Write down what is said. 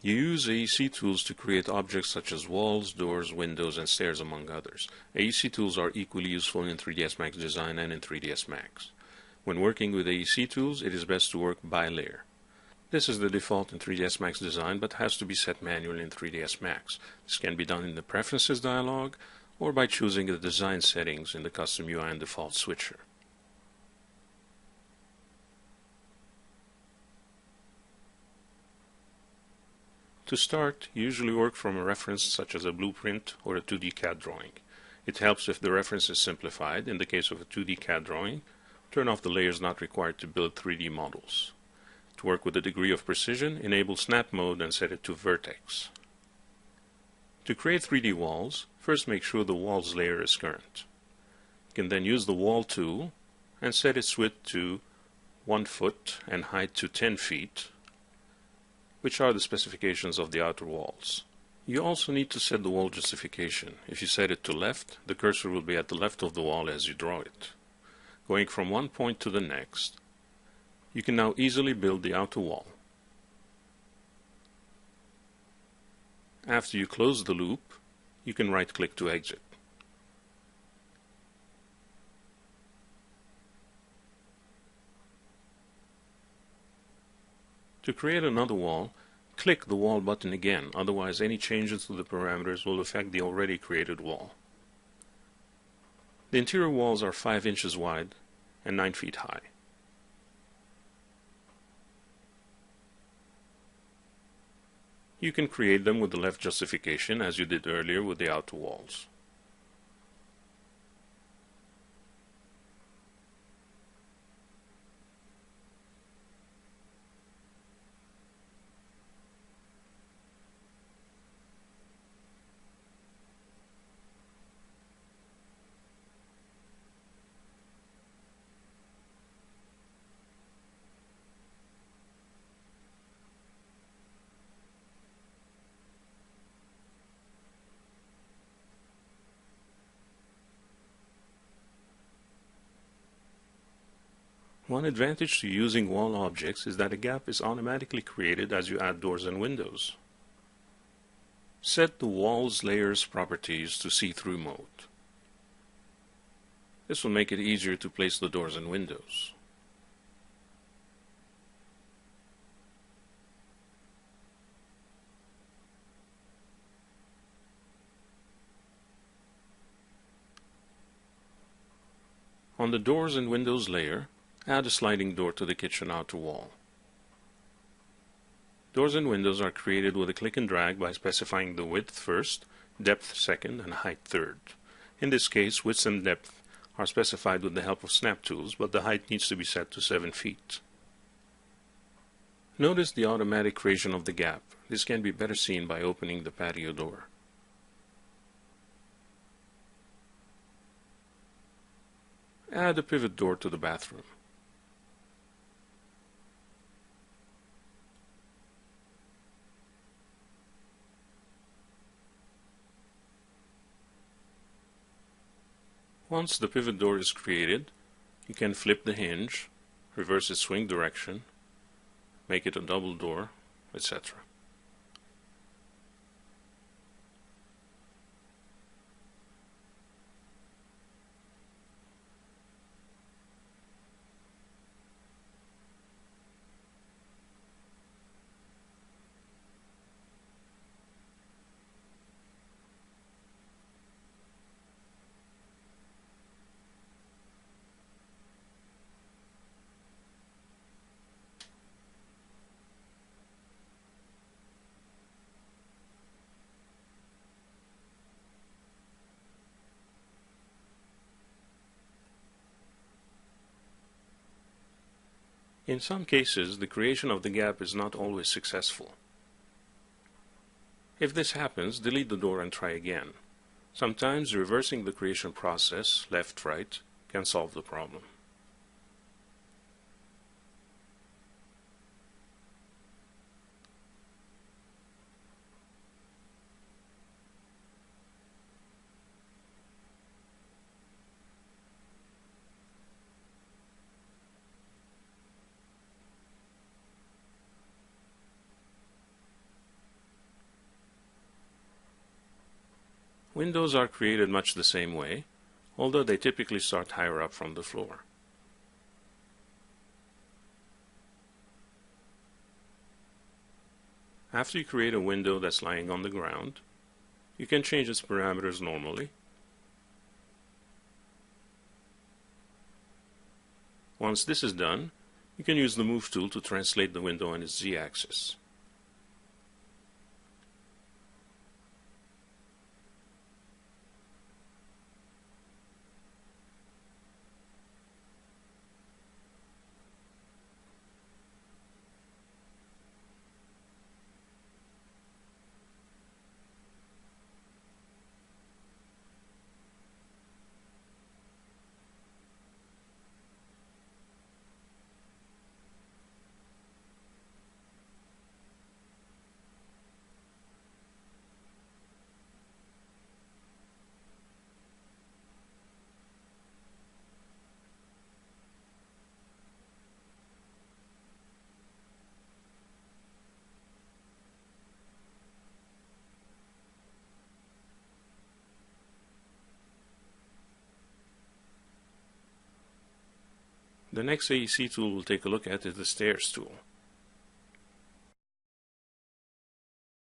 You use AEC tools to create objects such as walls, doors, windows, and stairs, among others. AEC tools are equally useful in 3ds Max Design and in 3ds Max. When working with AEC tools, it is best to work by layer. This is the default in 3ds Max Design, but has to be set manually in 3ds Max. This can be done in the Preferences dialog, or by choosing the design settings in the Custom UI and Default switcher. To start, usually work from a reference such as a blueprint or a 2D CAD drawing. It helps if the reference is simplified. In the case of a 2D CAD drawing, turn off the layers not required to build 3D models. To work with a degree of precision, enable Snap Mode and set it to Vertex. To create 3D walls, first make sure the walls layer is current. You can then use the Wall tool and set its width to 1 foot and height to 10 feet, which are the specifications of the outer walls. You also need to set the wall justification. If you set it to left, the cursor will be at the left of the wall as you draw it. Going from one point to the next, you can now easily build the outer wall. After you close the loop, you can right-click to exit. To create another wall, click the Wall button again, otherwise any changes to the parameters will affect the already created wall. The interior walls are 5 inches wide and 9 feet high. You can create them with the left justification as you did earlier with the outer walls. One advantage to using wall objects is that a gap is automatically created as you add doors and windows. Set the wall's layers properties to see-through mode. This will make it easier to place the doors and windows. On the doors and windows layer, add a sliding door to the kitchen outer wall. Doors and windows are created with a click and drag by specifying the width first, depth second, and height third. In this case, width and depth are specified with the help of snap tools, but the height needs to be set to 7 feet. Notice the automatic creation of the gap. This can be better seen by opening the patio door. Add a pivot door to the bathroom. Once the pivot door is created, you can flip the hinge, reverse its swing direction, make it a double door, etc. In some cases, the creation of the gap is not always successful. If this happens, delete the door and try again. Sometimes reversing the creation process, left-right, can solve the problem. Windows are created much the same way, although they typically start higher up from the floor. After you create a window that's lying on the ground, you can change its parameters normally. Once this is done, you can use the Move tool to translate the window on its Z-axis. The next AEC tool we'll take a look at is the Stairs tool.